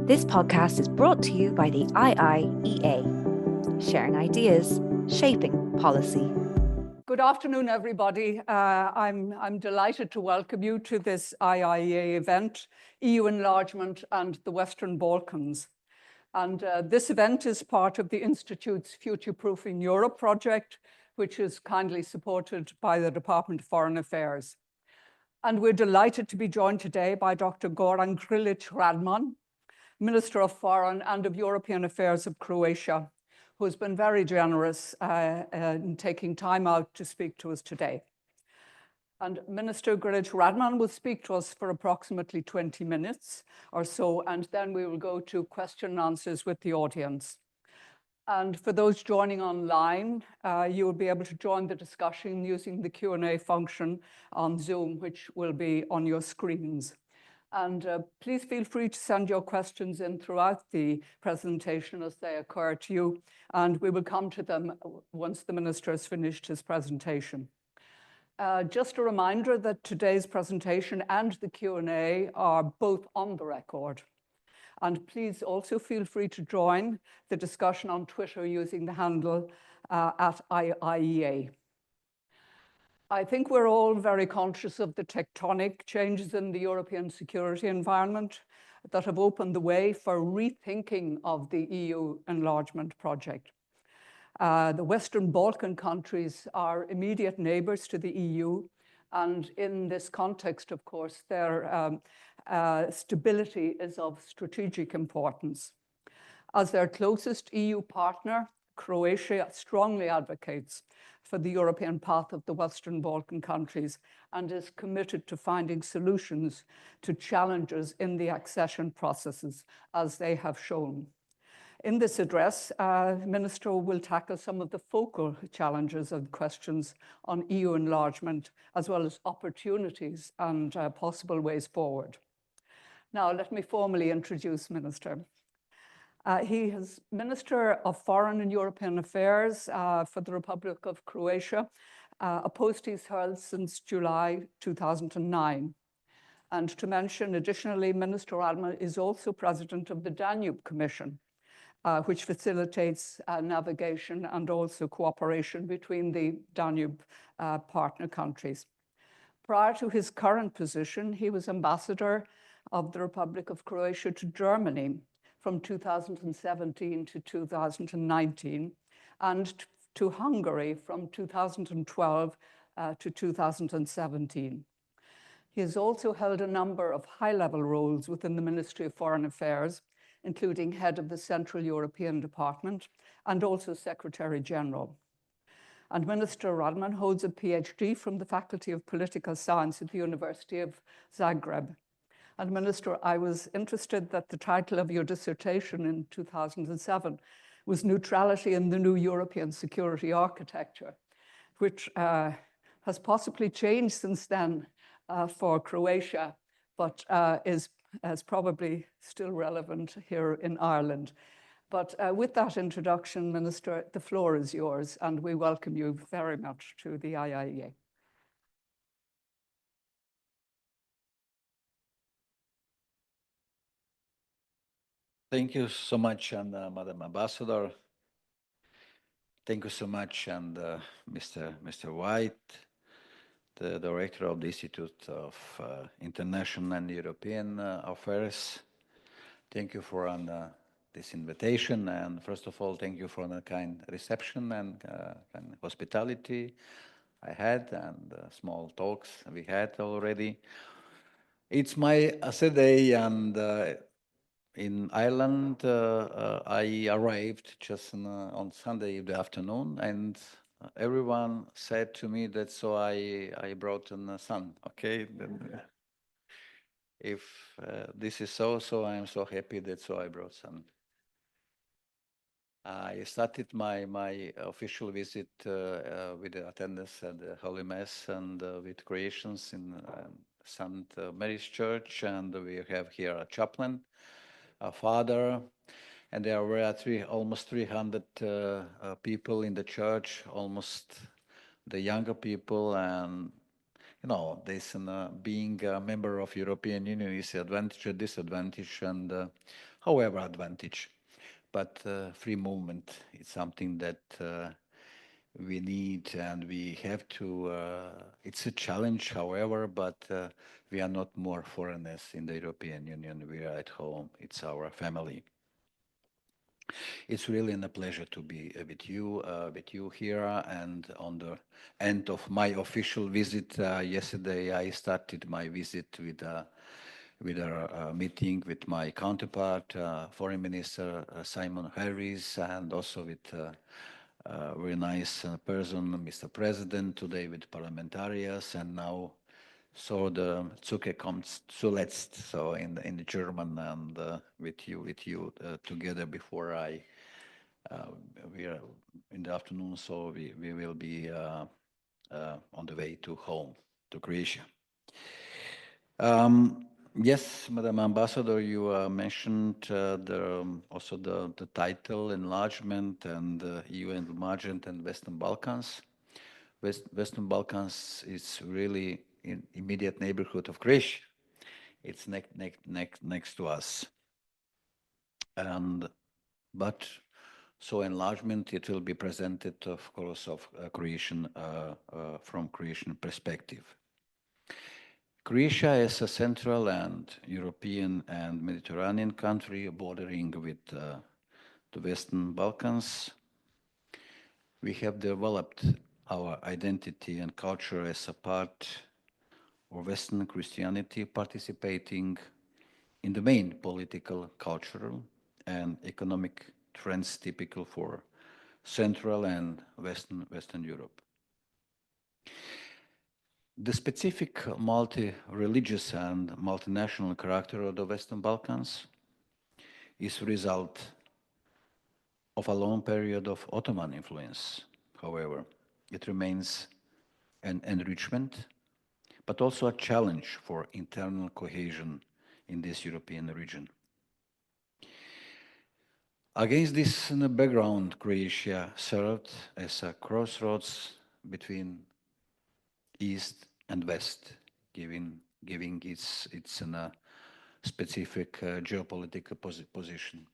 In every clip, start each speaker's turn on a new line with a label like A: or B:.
A: This podcast is brought to you by the IIEA, sharing ideas, shaping policy.
B: Good afternoon, everybody. I'm delighted to welcome you to this IIEA event, EU Enlargement and the Western Balkans. And this event is part of the Institute's Future-Proofing Europe project, which is kindly supported by the Department of Foreign Affairs. And we're delighted to be joined today by Dr. Gordan Grlić Radman, Minister of Foreign and of European Affairs of Croatia, who has been very generous in taking time out to speak to us today. And Minister Grlić Radman will speak to us for approximately 20 minutes or so, and then we will go to question and answers with the audience. And for those joining online, you will be able to join the discussion using the Q&A function on Zoom, which will be on your screens. And please feel free to send your questions in throughout the presentation as they occur to you, and we will come to them once the Minister has finished his presentation. Just a reminder that today's presentation and the Q&A are both on the record. And please also feel free to join the discussion on Twitter using the handle at IIEA. I think we're all very conscious of the tectonic changes in the European security environment that have opened the way for rethinking of the EU enlargement project. The Western Balkan countries are immediate neighbours to the EU, and in this context, of course, their stability is of strategic importance. As their closest EU partner, Croatia strongly advocates for the European path of the Western Balkan countries and is committed to finding solutions to challenges in the accession processes, as they have shown. In this address, the Minister will tackle some of the focal challenges and questions on EU enlargement, as well as opportunities and possible ways forward. Now, let me formally introduce Minister. He is Minister of Foreign and European Affairs for the Republic of Croatia, a post he's held since July 2009. And to mention, additionally, Minister Radman is also President of the Danube Commission, which facilitates navigation and also cooperation between the Danube partner countries. Prior to his current position, he was Ambassador of the Republic of Croatia to Germany from 2017 to 2019, and to Hungary from 2012 to 2017. He has also held a number of high-level roles within the Ministry of Foreign Affairs, including head of the Central European Department and also Secretary General. And Minister Radman holds a PhD from the Faculty of Political Science at the University of Zagreb. And Minister, I was interested that the title of your dissertation in 2007 was Neutrality in the New European Security Architecture, which has possibly changed since then for Croatia, but is probably still relevant here in Ireland. But with that introduction, Minister, the floor is yours, and we welcome you very much to the IIEA.
C: Thank you so much, and Madam Ambassador. Thank you so much, and Mr. White, the Director of the Institute of International and European Affairs. Thank you for this invitation, and first of all, thank you for the kind reception and hospitality I had, and small talks we had already. It's my third day, and in Ireland, I arrived just on Sunday in the afternoon, and everyone said to me that so I brought a son. Okay, if this is so I am so happy that so I brought son. I started my official visit with the attendance at the Holy Mass and with creations in St. Mary's Church, and we have here a chaplain, a father, and there were almost 300 people in the church, almost the younger people, and you know, this being a member of European Union is advantage and disadvantage, and however, advantage. But free movement is something that we need and we have to, it's a challenge, however, but we are not more foreigners in the European Union. We are at home. It's our family. It's really a pleasure to be with you here. And on the end of my official visit yesterday, I started my visit with a meeting with my counterpart, Foreign Minister Simon Harris, and also with a very nice person, Mr. President, today with parliamentarians, and now so the Zucker kommt zuletzt, so in the German, and with you together before we are in the afternoon, so we will be on the way to home, to Croatia. Yes, Madam Ambassador, you mentioned also the title, Enlargement, and EU Enlargement and Western Balkans. Western Balkans is really in immediate neighborhood of Croatia. It's next to us. But so enlargement, it will be presented, of course, of Croatian from Croatian perspective. Croatia is a Central and European and Mediterranean country bordering with the Western Balkans. We have developed our identity and culture as a part of Western Christianity, participating in the main political, cultural, and economic trends typical for Central and Western Europe. The specific multi-religious and multinational character of the Western Balkans is a result of a long period of Ottoman influence. However, it remains an enrichment, but also a challenge for internal cohesion in this European region. Against this background, Croatia served as a crossroads between East and West, giving its specific geopolitical position.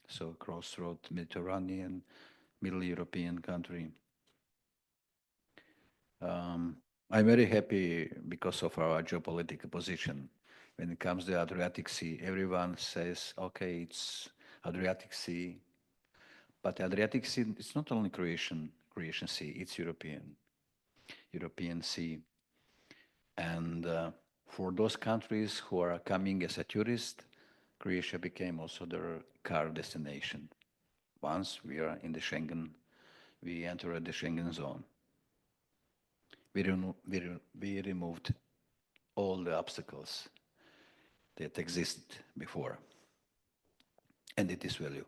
C: So crossroad Mediterranean, Middle European country. I'm very happy because of our geopolitical position. When it comes to the Adriatic Sea, everyone says, okay, it's Adriatic Sea. But the Adriatic Sea, it's not only Croatian Sea, it's European Sea. And for those countries who are coming as a tourist, Croatia became also their car destination. Once we are in the Schengen, we enter the Schengen zone. We removed all the obstacles that existed before. And it is value.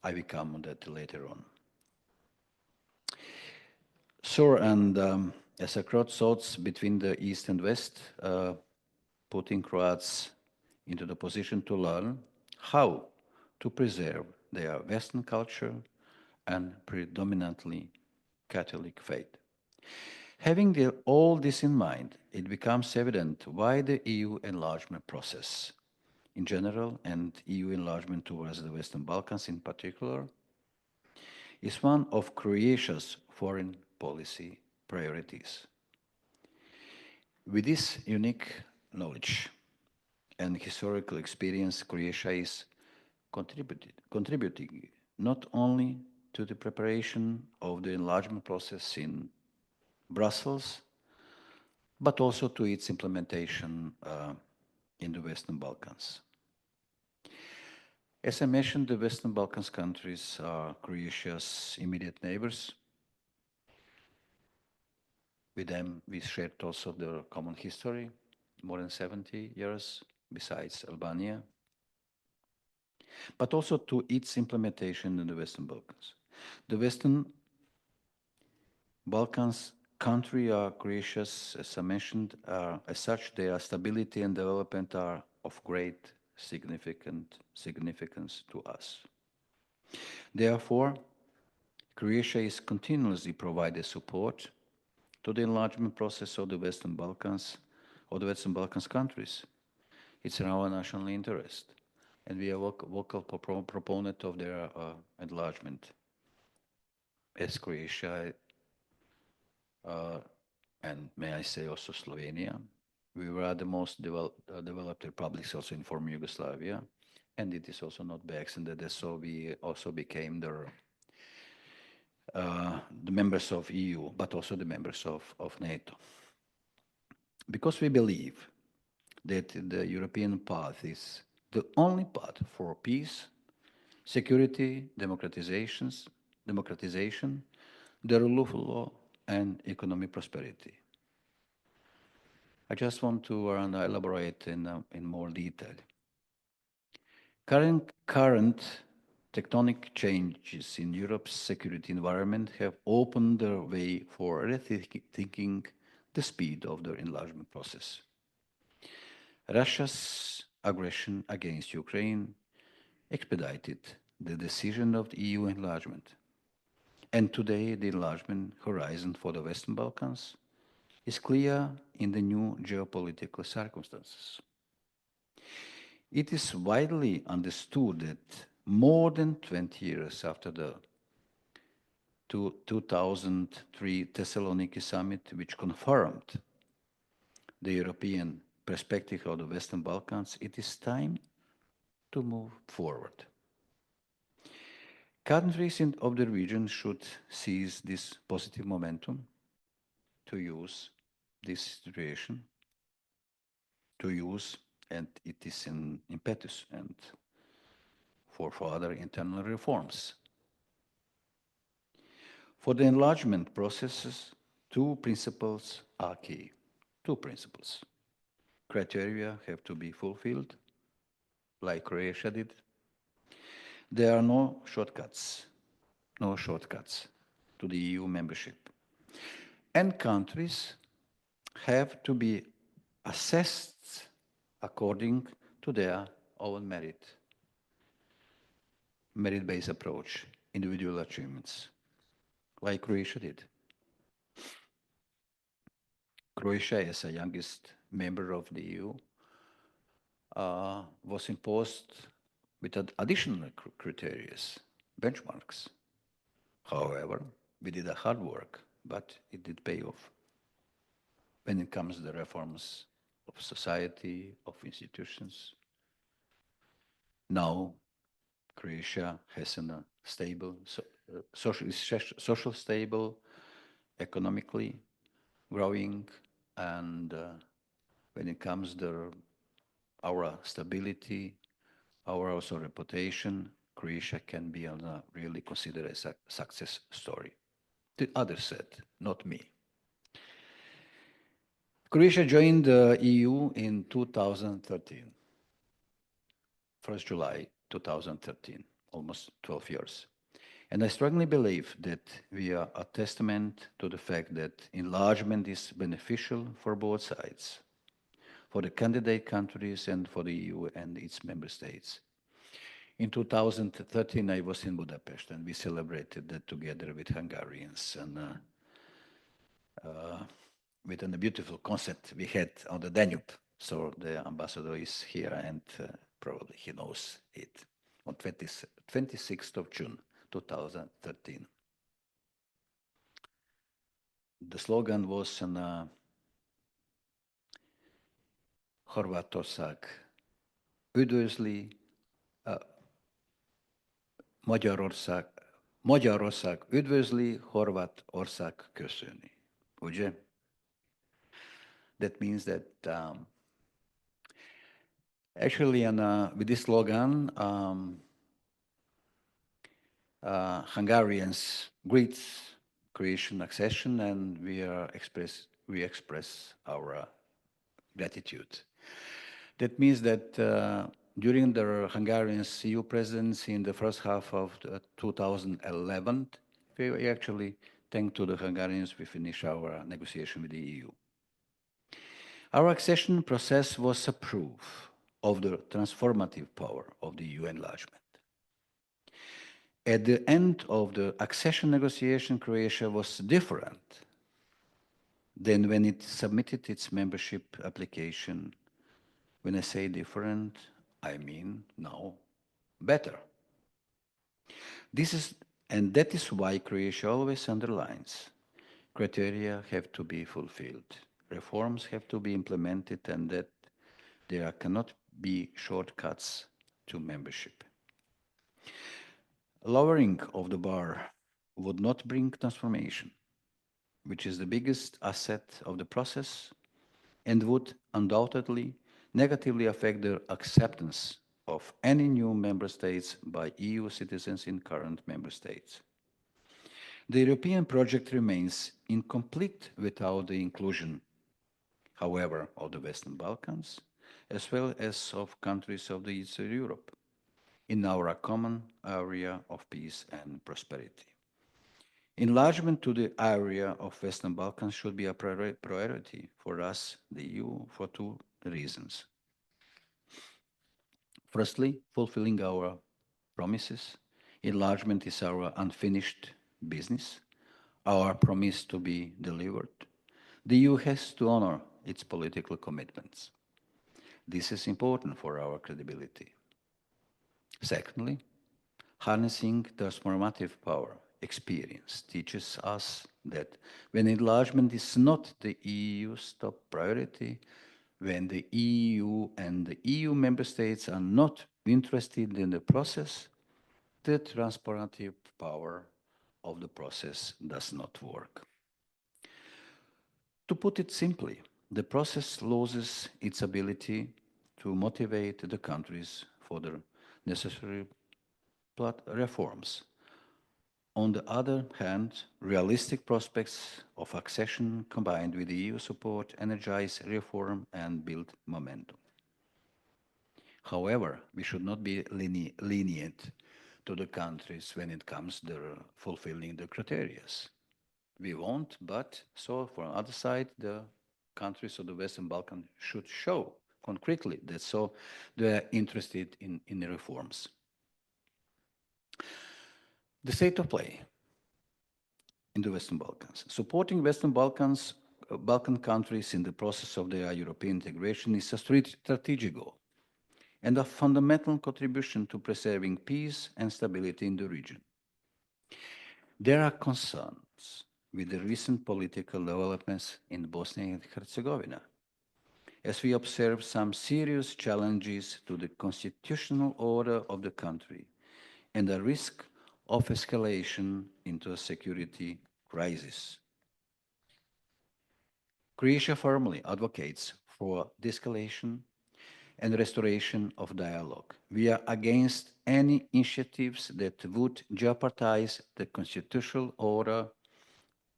C: I will come on that later on. So, and as a crossroads between the East and West, putting Croats into the position to learn how to preserve their Western culture and predominantly Catholic faith. Having all this in mind, it becomes evident why the EU enlargement process in general and EU enlargement towards the Western Balkans in particular is one of Croatia's foreign policy priorities. With this unique knowledge and historical experience, Croatia is contributing not only to the preparation of the enlargement process in Brussels, but also to its implementation in the Western Balkans. As I mentioned, the Western Balkans countries are Croatia's immediate neighbors. With them, we shared also the common history, more than 70 years, besides Albania, but also to its implementation in the Western Balkans. The Western Balkans country are Croatia's, as I mentioned, as such, their stability and development are of great significance to us. Therefore, Croatia is continuously providing support to the enlargement process of the Western Balkans countries. It's in our national interest. And we are vocal proponent of their enlargement. As Croatia, and may I say also Slovenia, we were the most developed republics also in former Yugoslavia. And it is also not by accident that so we also became the members of EU, but also the members of NATO. Because we believe that the European path is the only path for peace, security, democratization, the rule of law, and economic prosperity. I just want to elaborate in more detail. Current tectonic changes in Europe's security environment have opened the way for rethinking the speed of the enlargement process. Russia's aggression against Ukraine expedited the decision of the EU enlargement. And today, the enlargement horizon for the Western Balkans is clear in the new geopolitical circumstances. It is widely understood that more than 20 years after the 2003 Thessaloniki summit, which confirmed the European perspective of the Western Balkans, it is time to move forward. Countries of the region should seize this positive momentum to use this situation, and it is an impetus and for further internal reforms. For the enlargement processes, two principles are key. Two principles. Criteria have to be fulfilled, like Croatia did. There are no shortcuts to the EU membership. And countries have to be assessed according to their own merit-based approach, individual achievements, like Croatia did. Croatia, as the youngest member of the EU, was imposed with additional criteria, benchmarks. However, we did a hard work, but it did pay off when it comes to the reforms of society, of institutions. Now, Croatia has a stable, social stable, economically growing, and when it comes to our stability, our also reputation, Croatia can be really considered as a success story. The others said, not me. Croatia joined the EU in 2013, 1st July 2013, almost 12 years. And I strongly believe that we are a testament to the fact that enlargement is beneficial for both sides, for the candidate countries and for the EU and its member states. In 2013, I was in Budapest, and we celebrated that together with Hungarians, and with a beautiful concert we had on the Danube. So the ambassador is here, and probably he knows it, on 26th of June, 2013. The slogan was Horvátország üdvözli, Magyarország üdvözli, Horvátország köszöni. Ugye? That means that actually with this slogan, Hungarians greet Croatian accession, and we express our gratitude. That means that during the Hungarian EU presidency in the first half of 2011, we actually, thanks to the Hungarians, we finished our negotiation with the EU. Our accession process was a proof of the transformative power of the EU enlargement. At the end of the accession negotiation, Croatia was different than when it submitted its membership application When I say different, I mean now better. That is why Croatia always underlines criteria have to be fulfilled, reforms have to be implemented, and that there cannot be shortcuts to membership. Lowering of the bar would not bring transformation, which is the biggest asset of the process, and would undoubtedly negatively affect the acceptance of any new member states by EU citizens in current member states. The European project remains incomplete without the inclusion, however, of the Western Balkans, as well as of countries of the Eastern Europe, in our common area of peace and prosperity. Enlargement to the area of Western Balkans should be a priority for us, the EU, for two reasons. Firstly, fulfilling our promises. Enlargement is our unfinished business, our promise to be delivered. The EU has to honor its political commitments. This is important for our credibility. Secondly, harnessing transformative power experience teaches us that when enlargement is not the EU's top priority, when the EU and the EU member states are not interested in the process, the transformative power of the process does not work. To put it simply, the process loses its ability to motivate the countries for the necessary reforms. On the other hand, realistic prospects of accession combined with EU support energize reform and build momentum. However, we should not be lenient to the countries when it comes to fulfilling the criteria. We won't, but so for the other side, the countries of the Western Balkans should show concretely that so they are interested in the reforms. The state of play in the Western Balkans. Supporting Western Balkan countries in the process of their European integration is a strategic goal and a fundamental contribution to preserving peace and stability in the region. There are concerns with the recent political developments in Bosnia and Herzegovina, as we observe some serious challenges to the constitutional order of the country and a risk of escalation into a security crisis. Croatia firmly advocates for de-escalation and restoration of dialogue. We are against any initiatives that would jeopardize the constitutional order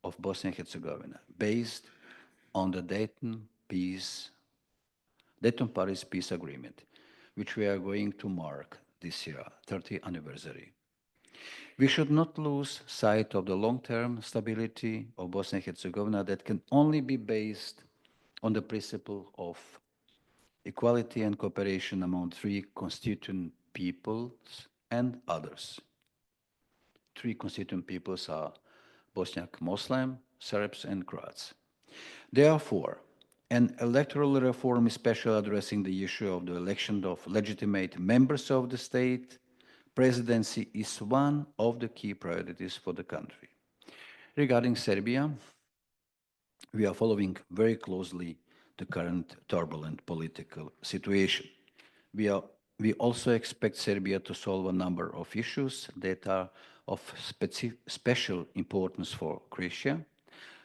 C: of Bosnia and Herzegovina, based on the Dayton-Paris Peace Agreement, which we are going to mark this year, 30th anniversary. We should not lose sight of the long-term stability of Bosnia and Herzegovina that can only be based on the principle of equality and cooperation among three constituent peoples and others. Three constituent peoples are Bosniak Muslim, Serbs, and Croats. Therefore, an electoral reform, especially addressing the issue of the election of legitimate members of the state presidency, is one of the key priorities for the country. Regarding Serbia, we are following very closely the current turbulent political situation. We also expect Serbia to solve a number of issues that are of special importance for Croatia,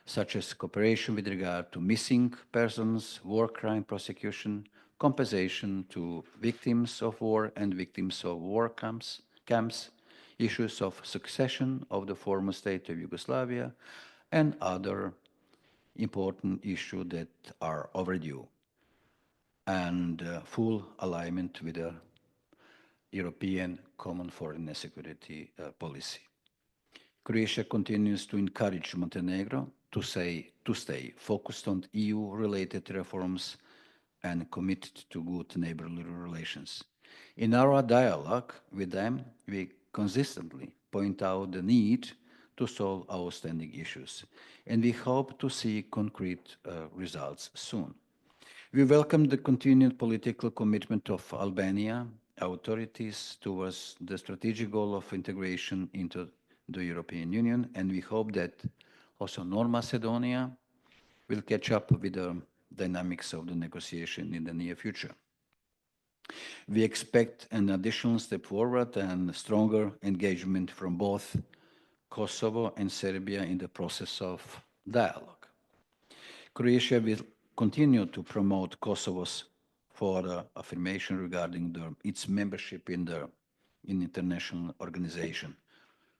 C: such as cooperation with regard to missing persons, war crime prosecution, compensation to victims of war and victims of war camps, issues of succession of the former state of Yugoslavia, and other important issues that are overdue, and full alignment with the European Common Foreign and Security Policy. Croatia continues to encourage Montenegro to stay focused on EU-related reforms and committed to good neighborly relations. In our dialogue with them, we consistently point out the need to solve outstanding issues, and we hope to see concrete results soon. We welcome the continued political commitment of Albania authorities towards the strategic goal of integration into the European Union, and we hope that also North Macedonia will catch up with the dynamics of the negotiation in the near future. We expect an additional step forward and stronger engagement from both Kosovo and Serbia in the process of dialogue. Croatia will continue to promote Kosovo's further affirmation regarding its membership in international organization,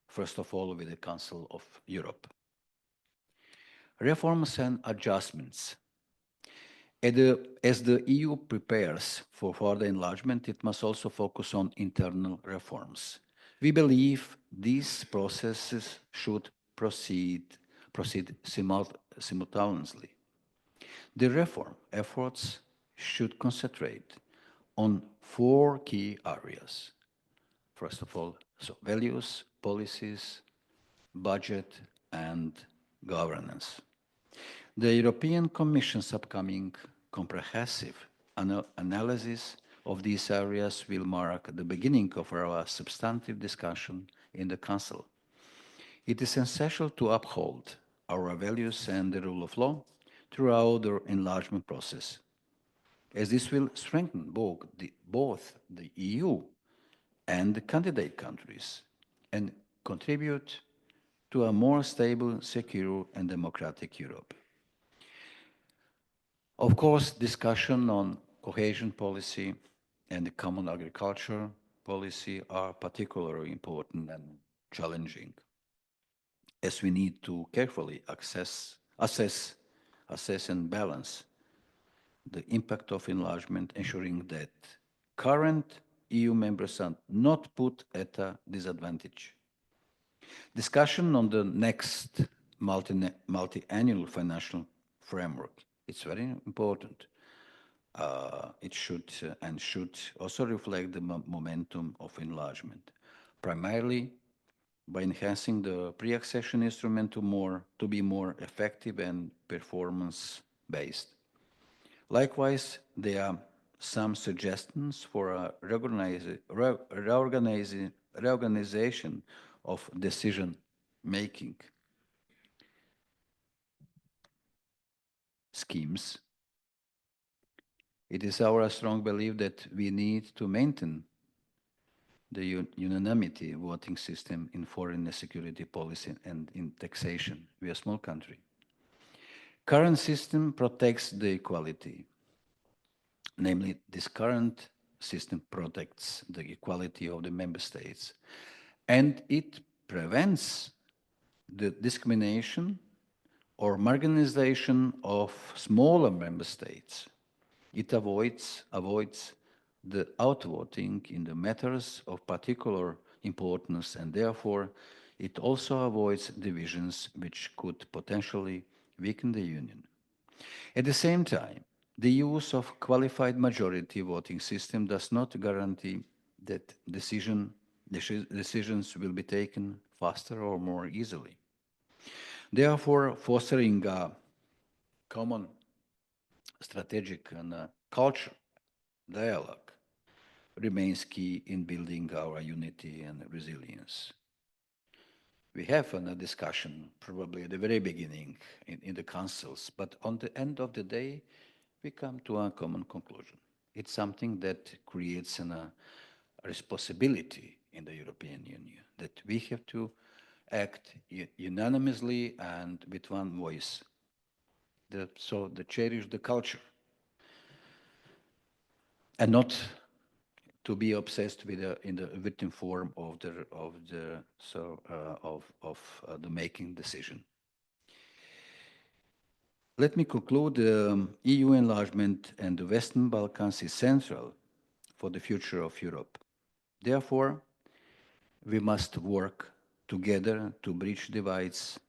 C: first of all with the Council of Europe. Reforms and adjustments. As the EU prepares for further enlargement, it must also focus on internal reforms. We believe these processes should proceed simultaneously. The reform efforts should concentrate on 4 key areas. First of all, values, policies, budget, and governance. The European Commission's upcoming comprehensive analysis of these areas will mark the beginning of our substantive discussion in the Council. It is essential to uphold our values and the rule of law throughout the enlargement process, as this will strengthen both the EU and the candidate countries and contribute to a more stable, secure, and democratic Europe. Of course, discussion on cohesion policy and the common agriculture policy are particularly important and challenging, as we need to carefully assess and balance the impact of enlargement, ensuring that current EU members are not put at a disadvantage. Discussion on the next multi-annual financial framework. It's very important. It should also reflect the momentum of enlargement, primarily by enhancing the pre-accession instrument to be more effective and performance-based. Likewise, there are some suggestions for a reorganization of decision-making schemes. It is our strong belief that we need to maintain the unanimity voting system in foreign and security policy and in taxation. We are a small country. Current system protects the equality. Namely, this current system protects the equality of the member states, and it prevents the discrimination or marginalization of smaller member states. It avoids the outvoting in the matters of particular importance, and therefore it also avoids divisions which could potentially weaken the Union. At the same time, the use of qualified majority voting system does not guarantee that decisions will be taken faster or more easily. Therefore, fostering a common strategic and culture dialogue remains key in building our unity and resilience. We have a discussion probably at the very beginning in the councils, but on the end of the day, we come to a common conclusion. It's something that creates a responsibility in the European Union, that we have to act unanimously and with one voice. So to cherish the culture and not to be obsessed with in the written form of the making decision. Let me conclude. EU enlargement and the Western Balkans is central for the future of Europe. Therefore, we must work together to bridge divides,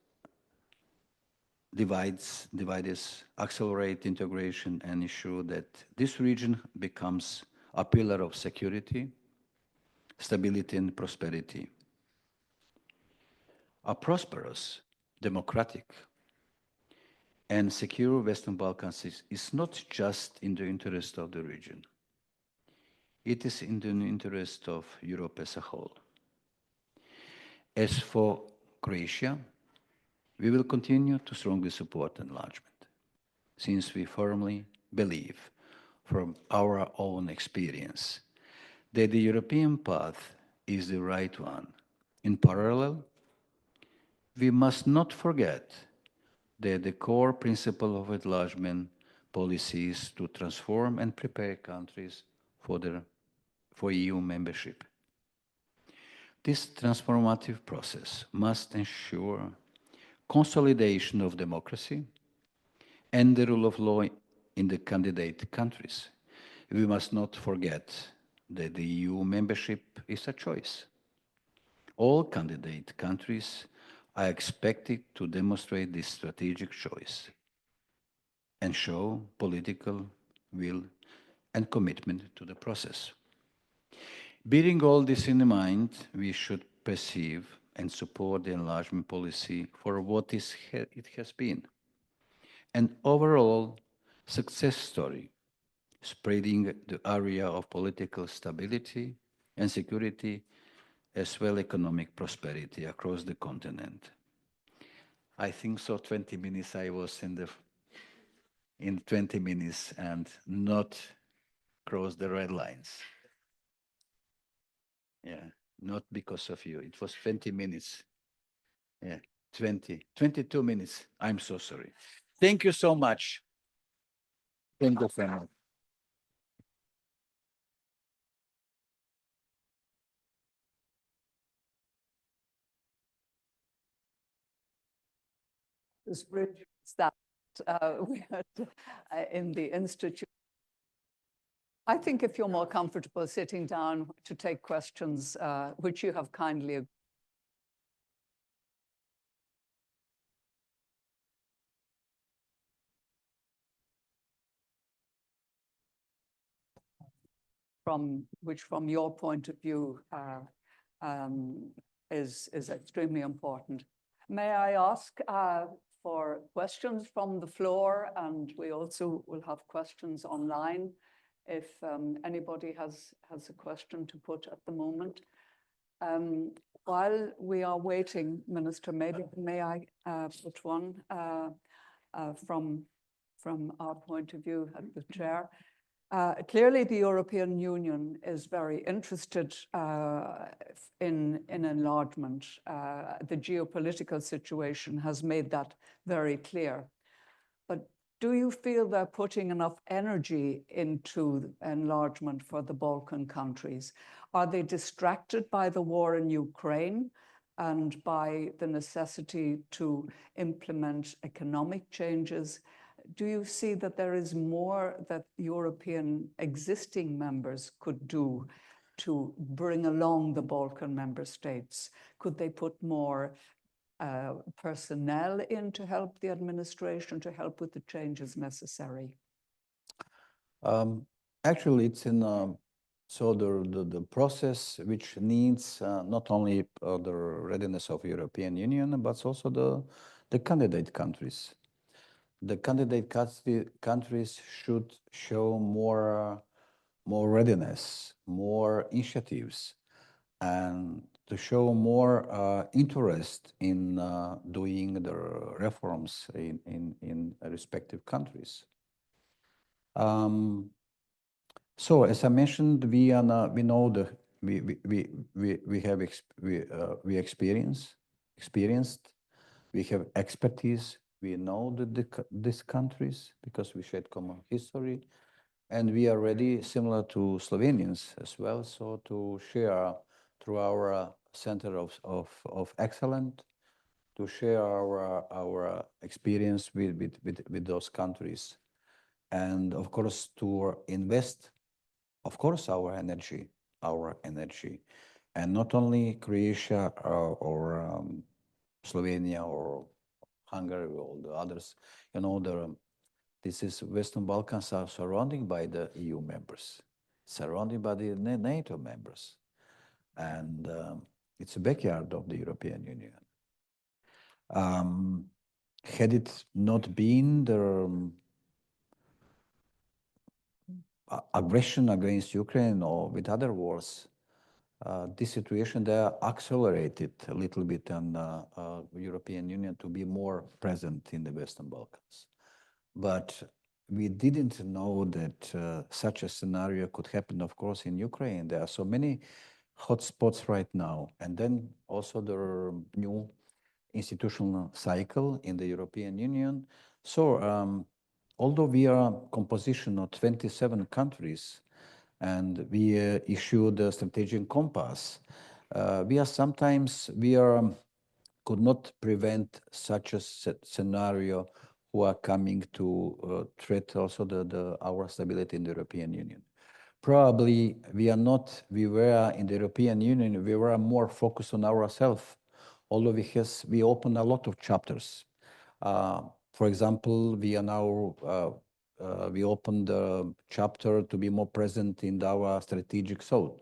C: accelerate integration, and ensure that this region becomes a pillar of security, stability, and prosperity. A prosperous, democratic, and secure Western Balkans is not just in the interest of the region. It is in the interest of Europe as a whole. As for Croatia, we will continue to strongly support enlargement, since we firmly believe, from our own experience, that the European path is the right one. In parallel, we must not forget that the core principle of enlargement policy is to transform and prepare countries for EU membership. This transformative process must ensure consolidation of democracy and the rule of law in the candidate countries. We must not forget that the EU membership is a choice. All candidate countries are expected to demonstrate this strategic choice and show political will and commitment to the process. Bearing all this in mind, we should perceive and support the enlargement policy for what it has been: an overall success story, spreading the area of political stability and security, as well economic prosperity across the continent. I think so 20 minutes I was in 20 minutes and not cross the red lines. Yeah, not because of you. It was 20 minutes. Yeah, 22 minutes. I'm so sorry. Thank you so much. Thank you so much.
B: This bridge that we had in the Institute. I think if you're more comfortable sitting down to take questions, which you have kindly from your point of view is extremely important. May I ask for questions from the floor, and we also will have questions online if anybody has a question to put at the moment. While we are waiting, Minister, may I put one from our point of view at the chair? Clearly, the European Union is very interested in enlargement. The geopolitical situation has made that very clear. But do you feel they're putting enough energy into enlargement for the Balkan countries? Are they distracted by the war in Ukraine and by the necessity to implement economic changes? Do you see that there is more that European existing members could do to bring along the Balkan member states? Could they put more personnel in to help the administration, to help with the changes necessary?
C: Actually, it's in so the process which needs not only the readiness of European Union, but also the candidate countries. The candidate countries should show more readiness, more initiatives, and to show more interest in doing the reforms in respective countries. So, as I mentioned, we experienced, we have expertise. We know these countries because we shared common history, and we are ready, similar to Slovenians as well, so to share through our Center of Excellence, to share our experience with those countries, and of course to invest, of course, our energy, and not only Croatia or Slovenia or Hungary or all the others. You know, this is Western Balkans are surrounded by the EU members, surrounded by the NATO members, and it's a backyard of the European Union. had it not been the aggression against Ukraine or with other wars, this situation there accelerated a little bit on European Union to be more present in the Western Balkans. But we didn't know that such a scenario could happen, of course, in Ukraine. There are so many hotspots right now. And then also the new institutional cycle in the European Union. So although we are a composition of 27 countries and we issued a strategic compass, we are sometimes, could not prevent such a scenario who are coming to threat also our stability in the European Union. Probably we were in the European Union, we were more focused on ourselves, although we opened a lot of chapters. For example, we opened a chapter to be more present in our strategic south.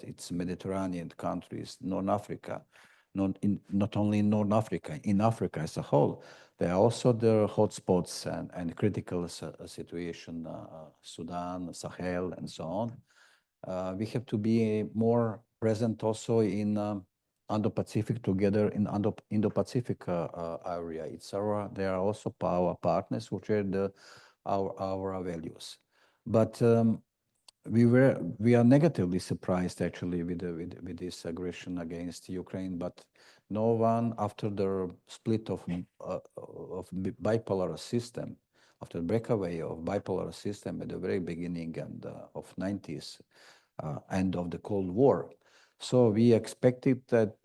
C: It's Mediterranean countries, North Africa, not only in North Africa, in Africa as a whole. There are also the hotspots and critical situation, Sudan, Sahel, and so on. We have to be more present also in Indo-Pacific together in Indo-Pacific area. There are also our partners who share our values. But we are negatively surprised actually with this aggression against Ukraine. But no one, after the split of bipolar system, after the breakaway of bipolar system at the very beginning of 90s, end of the Cold War. So we expected that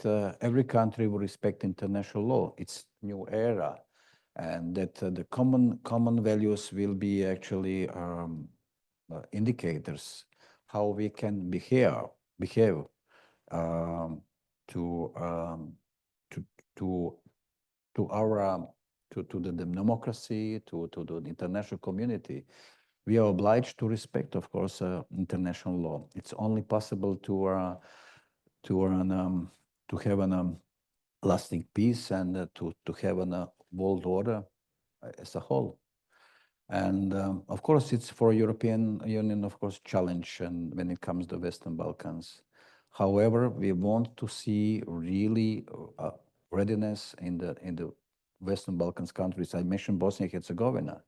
C: every country will respect international law. It's new era, and that the common values will be actually indicators how we can behave to the democracy, to the international community. We are obliged to respect, of course, international law. It's only possible to have a lasting peace and to have a world order as a whole. And of course, it's for European Union, of course, challenge and when it comes to Western Balkans. However, we want to see really readiness in the Western Balkans countries. I mentioned Bosnia and Herzegovina.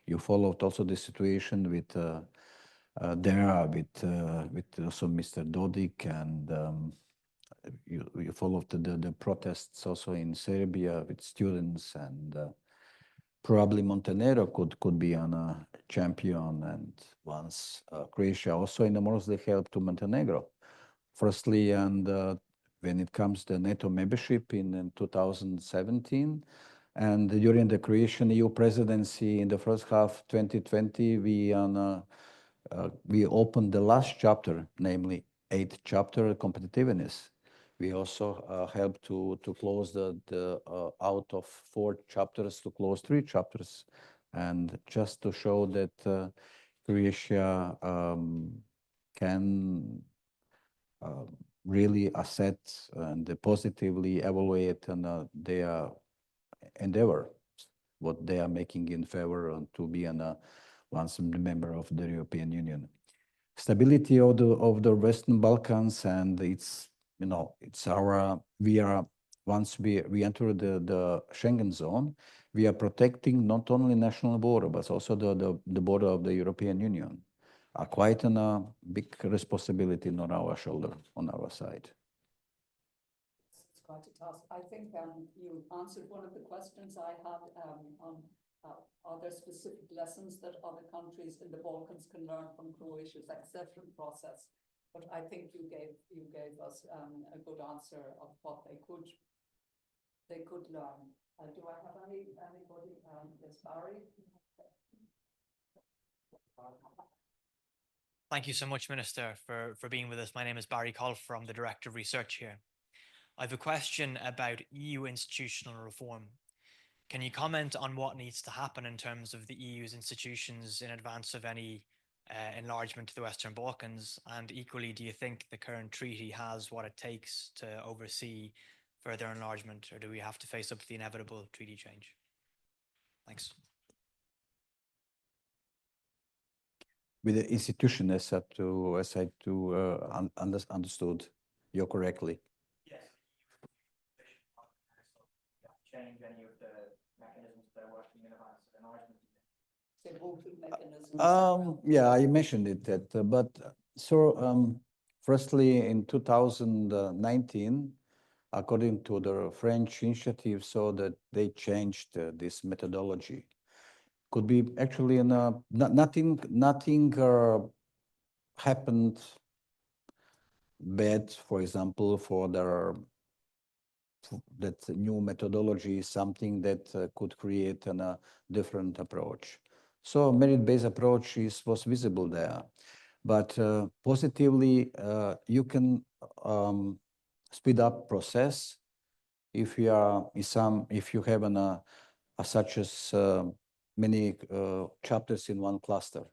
C: You followed also the situation with also Mr. Dodik, and you followed the protests also in Serbia with students, and probably Montenegro could be a champion, and once Croatia also enormously helped to Montenegro. Firstly, and when it comes to NATO membership in 2017, and during the Croatian EU presidency in the first half 2020, we opened the last chapter, namely 8th chapter, competitiveness. We also helped to close out of 4 chapters to close 3 chapters, and just to show that Croatia can really assess and positively evaluate their endeavor, what they are making in favor to be once a member of the European Union. Stability of the Western Balkans, and once we enter the Schengen zone, we are protecting not only national border but also the border of the European Union. Quite a big responsibility on our shoulder, on our side.
B: It's quite a task. I think you answered one of the questions I had on are there specific lessons that other countries in the Balkans can learn from Croatia's accession process? But I think you gave us a good answer of what they could learn. Do I have anybody? Yes, Barry.
D: Thank you so much, Minister, for being with us. My name is Barry Colf. I'm the Director of Research here. I have a question about EU institutional reform. Can you comment on what needs to happen in terms of the EU's institutions in advance of any enlargement to the Western Balkans? And equally, do you think the current treaty has what it takes to oversee further enlargement, or do we have to face up to the inevitable treaty change? Thanks.
C: With the institution, as I understood you correctly.
D: Yes. Change any of the mechanisms that are working in advance of enlargement.
C: Yeah, I mentioned it but firstly in 2019, according to the French initiative, so that they changed this methodology. Could be actually nothing happened bad, for example, for that new methodology is something that could create a different approach. So merit-based approach was visible there, but positively you can speed up process if you have such as many chapters in one cluster.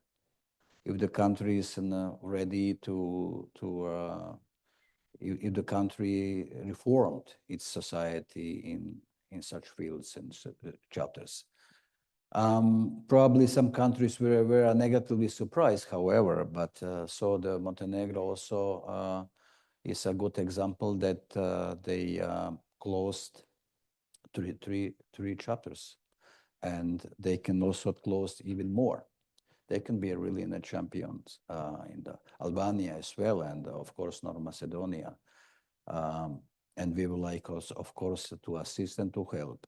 C: If the country is ready if the country reformed its society in such fields and chapters. Probably some countries were negatively surprised, however, but so the Montenegro also is a good example that they closed three chapters, and they can also close even more. They can be really in the champions in the Albania as well, and of course North Macedonia. And we would like also, of course, to assist and to help.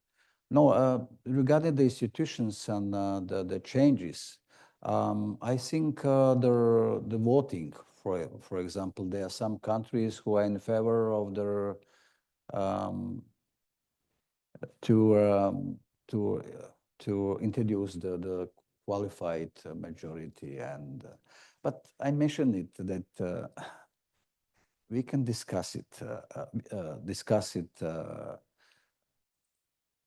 C: No, regarding the institutions and the changes, I think the voting, for example, there are some countries who are in favor of their to introduce the qualified majority, and but I mentioned it that we can discuss it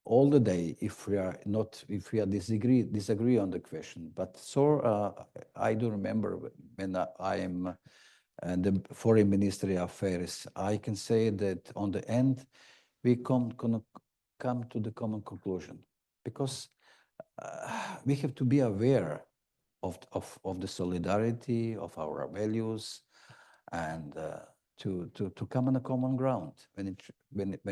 C: all the day if we disagree on the question. But so I do remember when I am the Foreign Ministry Affairs, I can say that on the end we come to the common conclusion, because we have to be aware of the solidarity of our values, and to come on a common ground when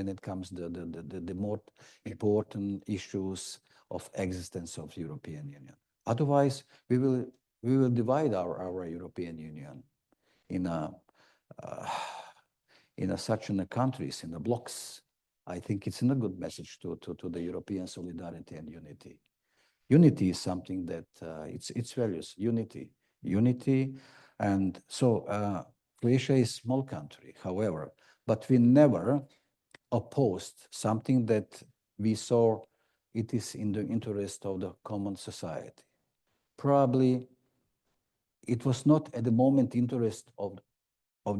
C: it comes the more important issues of existence of European Union. Otherwise, we will divide our European Union in such countries, in the blocks. I think it's a good message to the European solidarity and unity. Unity is something that it's values, unity, and so Croatia is a small country, however, but we never opposed something that we saw it is in the interest of the common society. Probably it was not at the moment interest of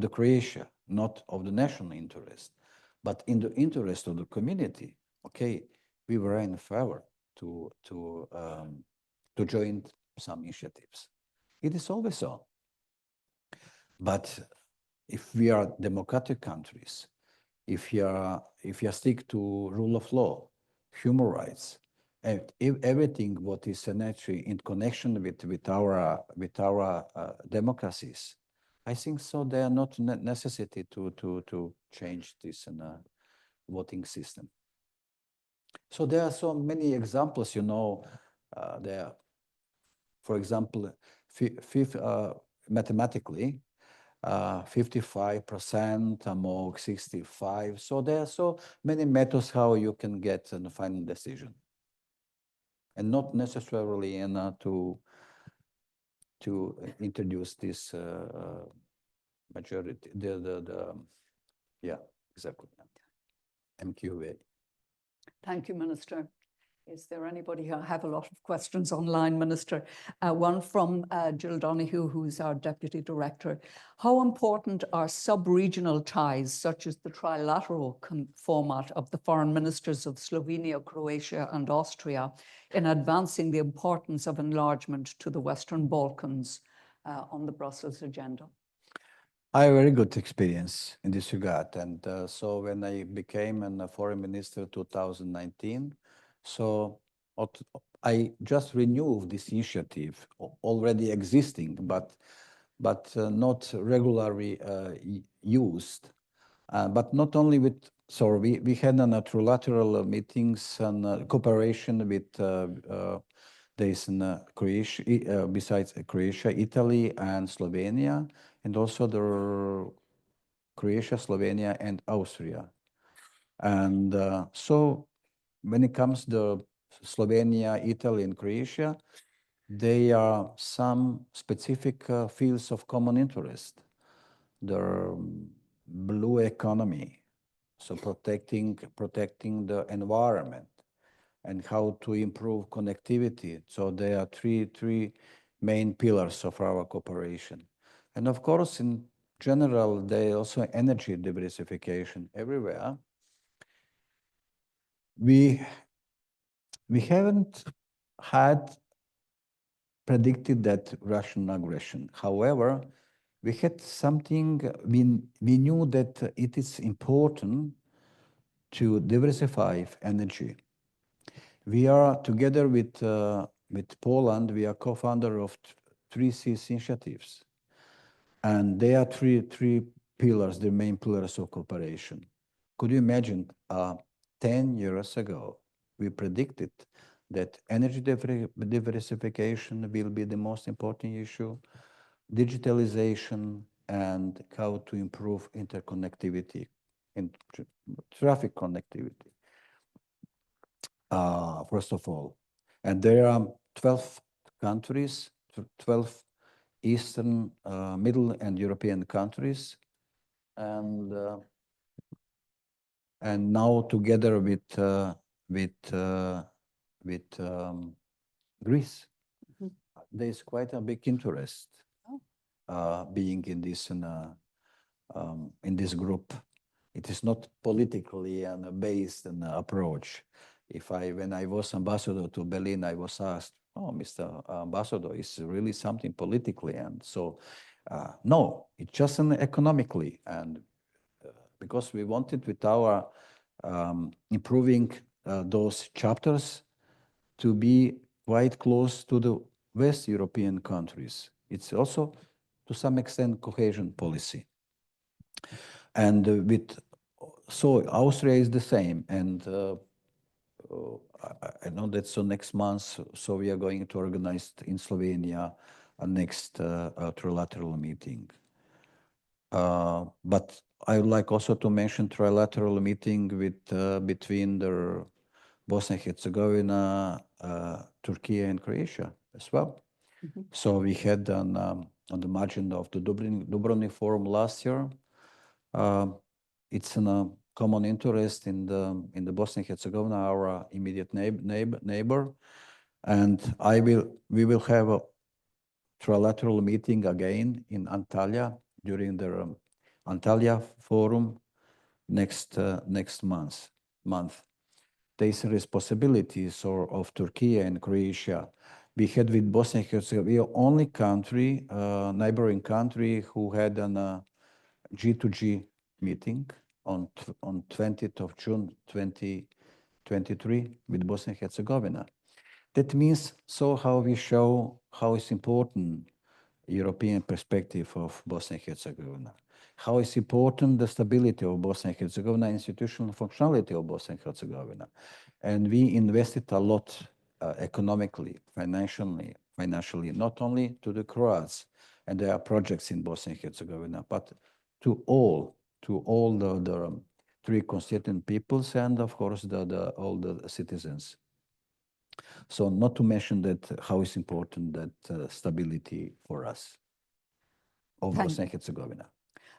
C: the Croatia, not of the national interest, but in the interest of the community. Okay, we were in favor to join some initiatives. It is always so. But if we are democratic countries, if you stick to rule of law, human rights, and everything what is naturally in connection with our democracies, I think so there are not necessity to change this voting system. So there are so many examples, there. For example, mathematically, 55% among 65. So there are so many methods how you can get a final decision, and not necessarily to introduce this majority. Yeah, exactly. MQA.
B: Thank you, Minister. Is there anybody who have a lot of questions online, Minister? One from Jill Donoghue, who's our Deputy Director. How important are sub-regional ties, such as the trilateral format of the foreign ministers of Slovenia, Croatia, and Austria, in advancing the importance of enlargement to the Western Balkans on the Brussels agenda?
C: I have a very good experience in this regard. And so when I became a foreign minister in 2019, so I just renewed this initiative already existing, but not regularly used. But not only with, so we had an trilateral meetings and cooperation with there's in Croatia, besides Croatia, Italy and Slovenia, and also the Croatia, Slovenia, and Austria. And so when it comes to Slovenia, Italy, and Croatia, they are some specific fields of common interest. The blue economy, so protecting the environment, and how to improve connectivity. So there are three main pillars of our cooperation. And of course, in general, there also energy diversification everywhere. We haven't had predicted that Russian aggression. However, we had something, we knew that it is important to diversify energy. We are together with Poland, we are co-founder of 3Cs initiatives. And they are three pillars, the main pillars of cooperation. Could you imagine 10 years ago, we predicted that energy diversification will be the most important issue, digitalization, and how to improve interconnectivity and traffic connectivity, first of all. And there are 12 countries, 12 Eastern, Middle, and European countries, and now together with Greece, there is quite a big interest being in this group. It is not politically based approach. When I was ambassador to Berlin, I was asked, "Oh, Mr. Ambassador, is really something politically?" And so, no, it's just economically. And because we wanted with our improving those chapters to be quite close to the West European countries. It's also, to some extent, cohesion policy. And so Austria is the same. And I know that so next month, so we are going to organize in Slovenia a next trilateral meeting. But I would like also to mention trilateral meeting between the Bosnia and Herzegovina, Turkey, and Croatia as well. So we had on the margin of the Dubrovnik Forum last year. It's a common interest in the Bosnia and Herzegovina, our immediate neighbor, and we will have a trilateral meeting again in Antalya during the Antalya Forum next month. There is responsibilities of Turkey and Croatia. We had with Bosnia and Herzegovina only country, neighboring country, who had an G2G meeting on 20th of June 2023 with Bosnia and Herzegovina. That means how we show how it's important European perspective of Bosnia and Herzegovina, how it's important the stability of Bosnia and Herzegovina, institutional functionality of Bosnia and Herzegovina. And we invested a lot economically, financially, not only to the Croats, and there are projects in Bosnia and Herzegovina, but to all the three constituent peoples, and of course all the citizens. So not to mention that how is important that stability for us of Bosnia and Herzegovina.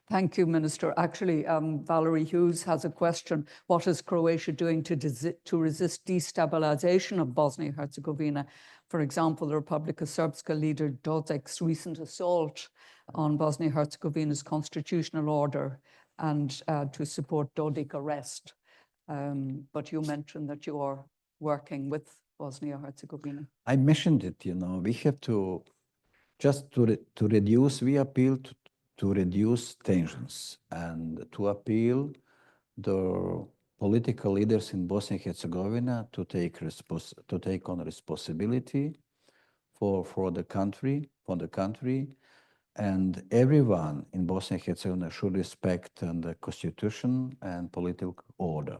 B: Thank you, Minister. Actually, Valerie Hughes has a question. What is Croatia doing to resist destabilization of Bosnia and Herzegovina? For example, the Republic of Srpska leader Dodik's recent assault on Bosnia and Herzegovina's constitutional order, and to support Dodik arrest. But you mentioned that you are working with Bosnia and Herzegovina.
C: I mentioned it, we have to, just to reduce, we appeal to reduce tensions and to appeal the political leaders in Bosnia and Herzegovina to take on responsibility for the country, and everyone in Bosnia and Herzegovina should respect the constitution and political order.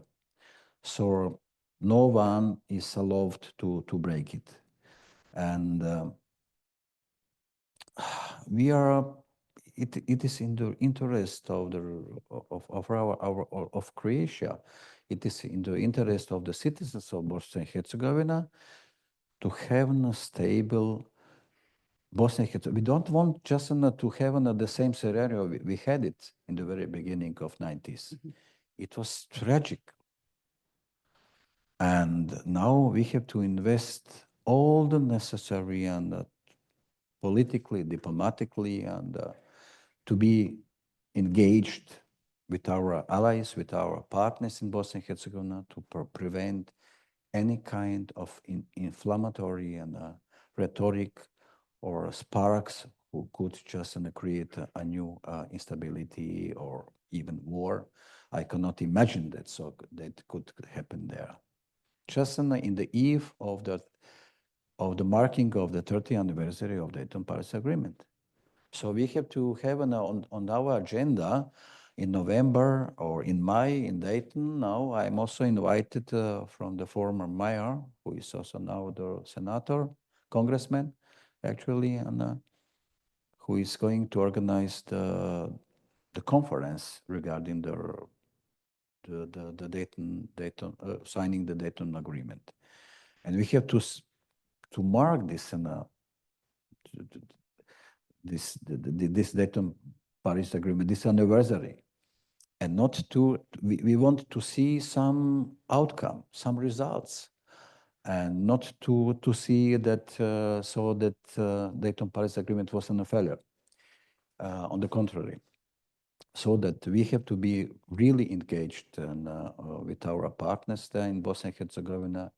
C: So no one is allowed to break it. And it is in the interest of Croatia. It is in the interest of the citizens of Bosnia and Herzegovina to have a stable Bosnia and Herzegovina. We don't want just to have the same scenario we had it in the very beginning of 90s. It was tragic. And now we have to invest all the necessary and politically, diplomatically, and to be engaged with our allies, with our partners in Bosnia and Herzegovina to prevent any kind of inflammatory and rhetoric or sparks who could just create a new instability or even war. I cannot imagine that, so that could happen there. Just in the eve of the marking of the 30th anniversary of the Dayton Paris Agreement. So we have to have on our agenda in November or in May in Dayton. Now I'm also invited from the former mayor, who is also now the senator, congressman, actually, and who is going to organize the conference regarding the Dayton signing the Dayton Agreement, and we have to mark this this Dayton Paris Agreement, this anniversary, and not we want to see some outcome, some results, and not to see that so that Dayton Paris Agreement wasn't a failure. On the contrary, so that we have to be really engaged with our partners there in Bosnia and Herzegovina.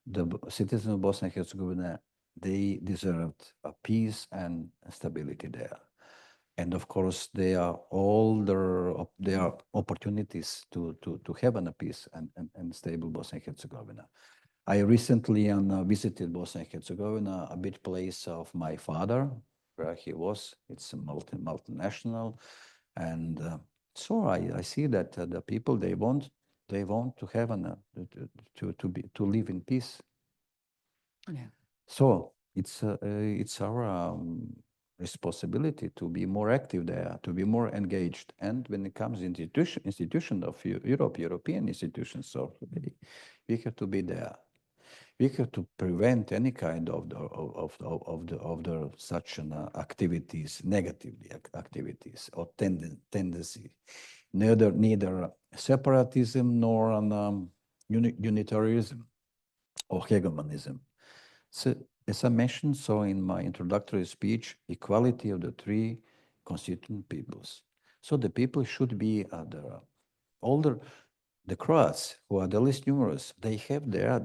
C: The citizens of Bosnia and Herzegovina, they deserved a peace and stability there. And of course, there are opportunities to have a peace and stable Bosnia and Herzegovina. I recently visited Bosnia and Herzegovina, a big place of my father, where he was. It's a multinational. And so I see that the people, they want to have to live in peace.
B: Yeah. So
C: it's our responsibility to be more active there, to be more engaged. And when it comes to institution of European institutions, so we have to be there. We have to prevent any kind of the such activities, negative activities or tendency, neither separatism nor unitarianism or hegemonism. So, as I mentioned, so in my introductory speech, equality of the three constituent peoples. So the people should be the Croats, who are the least numerous, they have their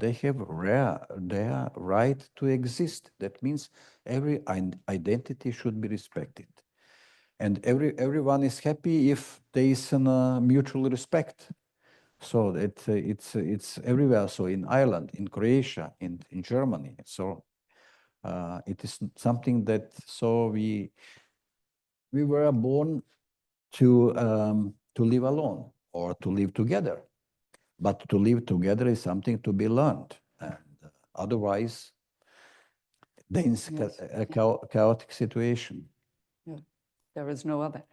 C: right to exist. That means every identity should be respected, and everyone is happy if there is a mutual respect. So that it's everywhere. So in Ireland, in Croatia, in Germany. So it is something that we were born to live alone or to live together. But to live together is something to be learned, and otherwise, then it's a chaotic situation.
B: Yeah, there is no other.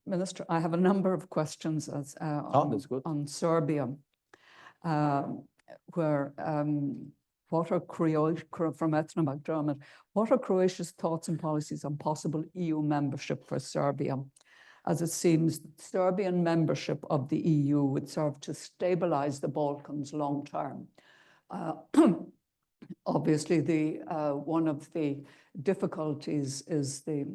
B: Minister, I have a number of questions on Serbia, where what are from Ethnobag German, what are Croatia's thoughts and policies on possible EU membership for Serbia? As it seems, Serbian membership of the EU would serve to stabilize the Balkans long term. Obviously, one of the difficulties is the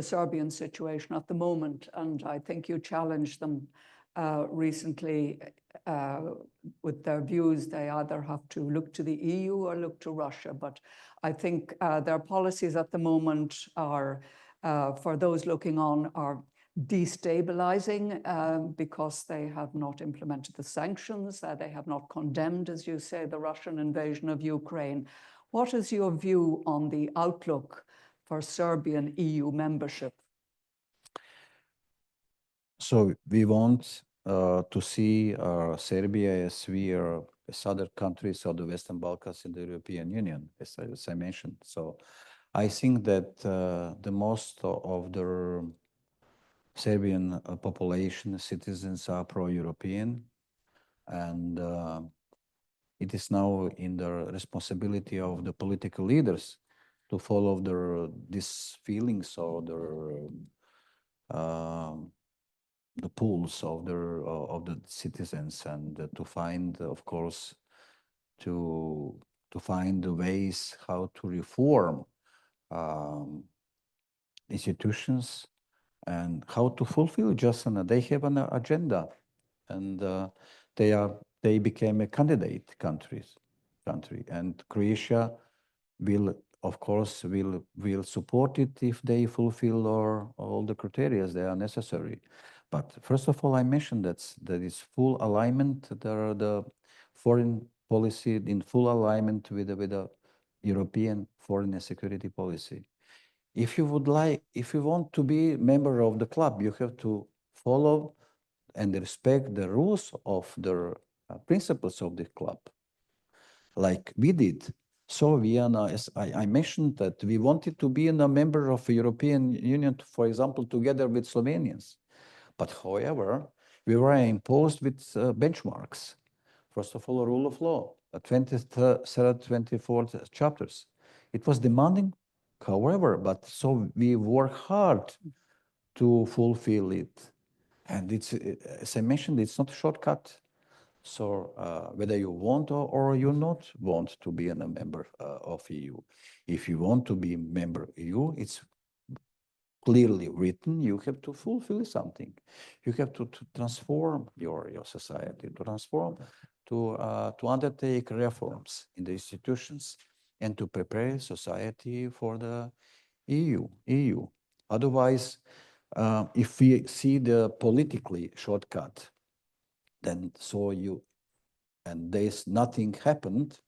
B: Serbian situation at the moment, and I think you challenged them recently with their views. They either have to look to the EU or look to Russia, but I think their policies at the moment are, for those looking on, are destabilizing because they have not implemented the sanctions, they have not condemned, as you say, the Russian invasion of Ukraine. What is your view on the outlook for Serbian EU membership?
C: So we want to see Serbia as we are as other countries of the Western Balkans in the European Union, as I mentioned. So I think that the most of the Serbian population, citizens are pro-European, and it is now in the responsibility of the political leaders to follow these feelings or the pools of the citizens, and to find, of course, to find the ways how to reform institutions and how to fulfill just they have an agenda, and they became a candidate country, and Croatia will, of course, will support it if they fulfill all the criteria that are necessary. But first of all, I mentioned that is full alignment. There are the foreign policy in full alignment with the European foreign and security policy. If you want to be member of the club, you have to follow and respect the rules of the principles of the club, like we did. So as I mentioned that we wanted to be a member of the European Union, for example, together with Slovenians. But however, we were imposed with benchmarks. First of all, a rule of law, 23rd, 24th chapters. It was demanding, however, but so we work hard to fulfill it. And it's, as I mentioned, it's not a shortcut. So whether you want or you not want to be a member of EU, if you want to be a member of EU, it's clearly written, you have to fulfill something. You have to transform your society, to transform, to undertake reforms in the institutions and to prepare society for the EU. Otherwise, if we see the politically shortcut, then and there's nothing happened,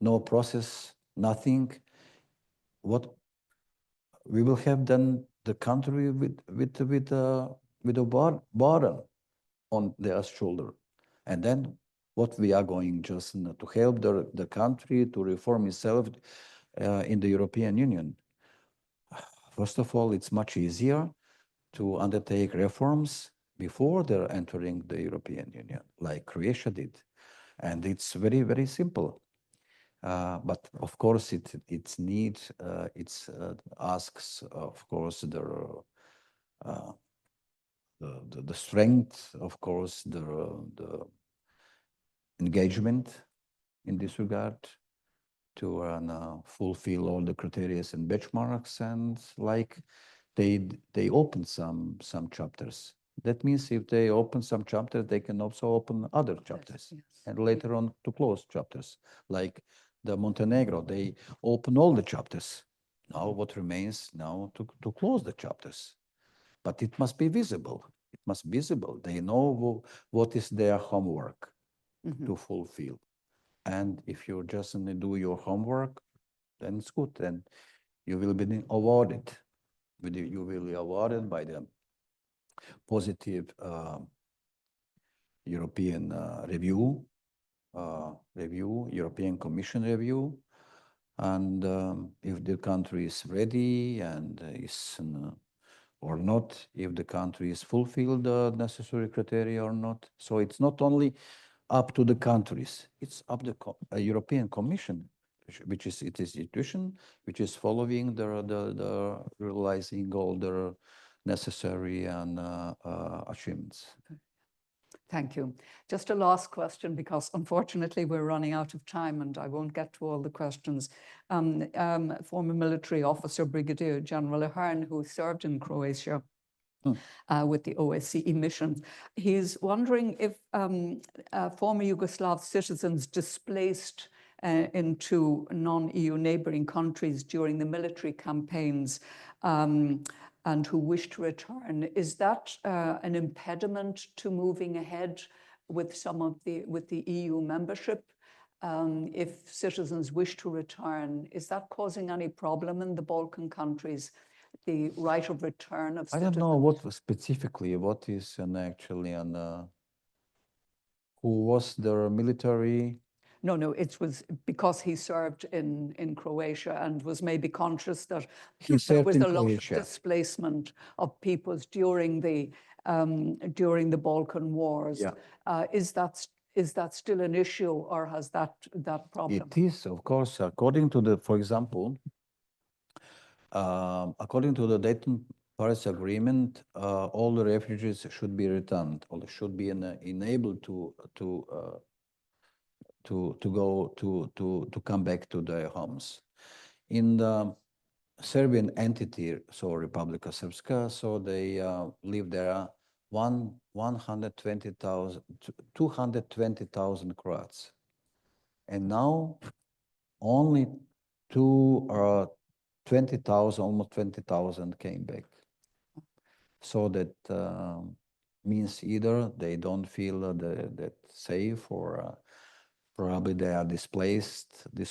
C: no process, nothing, what we will have then the country with a burden on their shoulder. And then what we are going just to help the country to reform itself in the European Union. First of all, it's much easier to undertake reforms before they're entering the European Union, like Croatia did. And it's very, very simple. But of course, it asks, of course, the strength, of course, the engagement in this regard to fulfill all the criteria and benchmarks, and like they open some chapters. That means if they open some chapters, they can also open other chapters, yes. And later on to close chapters. Like the Montenegro, they open all the chapters. Now what remains now to close the chapters. But it must be visible. It must be visible. They know what is their homework to fulfill. And if you just do your homework, then it's good. Then you will be awarded. You will be awarded by the positive European European Commission review. And if the country is ready and is or not, if the country is fulfilled the necessary criteria or not. So it's not only up to the countries, it's up to the European Commission, which is its institution, which is following the realizing all the necessary and achievements.
B: Okay. Thank you. Just a last question, because unfortunately we're running out of time and I won't get to all the questions. Former military officer, Brigadier General Ahern, who served in Croatia with the OSCE mission, he's wondering if former Yugoslav citizens displaced into non-EU neighboring countries during the military campaigns and who wish to return. Is that an impediment to moving ahead with with the EU membership? If citizens wish to return, is that causing any problem in the Balkan countries? The right of return of citizens?
C: I don't know what specifically, what is actually who was the military?
B: No, it was because he served in Croatia and was maybe conscious that there was a lot of displacement of peoples during the Balkan Wars.
C: Yeah.
B: Is that still an issue, or has that problem?
C: It is, of course, according to for example, according to the Dayton Paris Agreement, all the refugees should be returned, or should be enabled to come back to their homes. In the Serbian entity, so Republic of Srpska, so they live there 220,000 Croats, and now only 20,000, almost 20,000 came back. So that means either they don't feel that safe, or probably they are dispersed in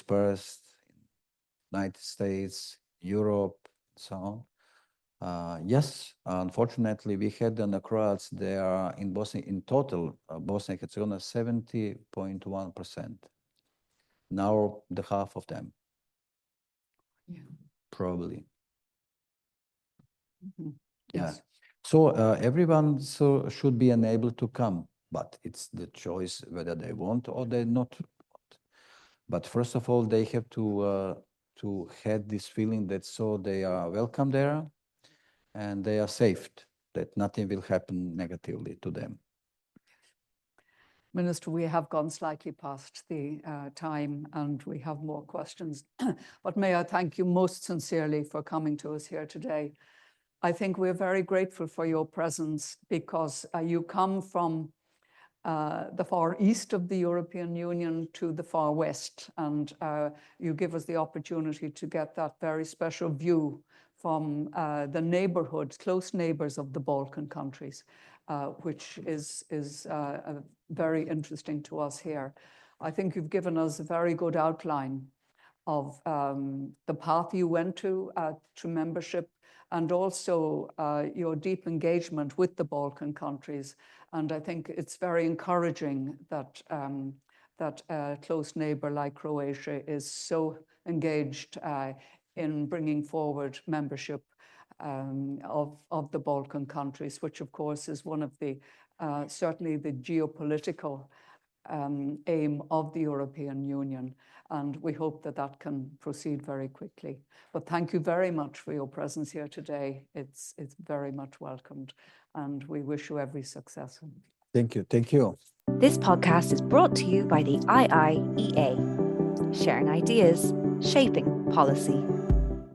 C: United States, Europe, so on. Yes, unfortunately, we had the Croats there in Bosnia, in total, Bosnia and Herzegovina, 70.1%. Now the half of them.
B: Yeah.
C: Probably.
B: Mm-hmm.
C: Yeah.
B: Yes.
C: So everyone should be enabled to come, but it's the choice whether they want or they not want. But first of all, they have to have this feeling that so they are welcome there, and they are safe, that nothing will happen negatively to them.
B: Minister, we have gone slightly past the time, and we have more questions. But may I thank you most sincerely for coming to us here today. I think we're very grateful for your presence, because you come from the far east of the European Union to the far west, and you give us the opportunity to get that very special view from the neighborhoods, close neighbors of the Balkan countries, which is very interesting to us here. I think you've given us a very good outline of the path you went to membership, and also your deep engagement with the Balkan countries. And I think it's very encouraging that a close neighbor like Croatia is so engaged in bringing forward membership of the Balkan countries, which of course is one of the certainly the geopolitical aim of the European Union. And we hope that that can proceed very quickly. But thank you very much for your presence here today. It's very much welcomed, and we wish you every success.
C: Thank you. Thank you.
A: This podcast is brought to you by the IIEA, sharing ideas, shaping policy.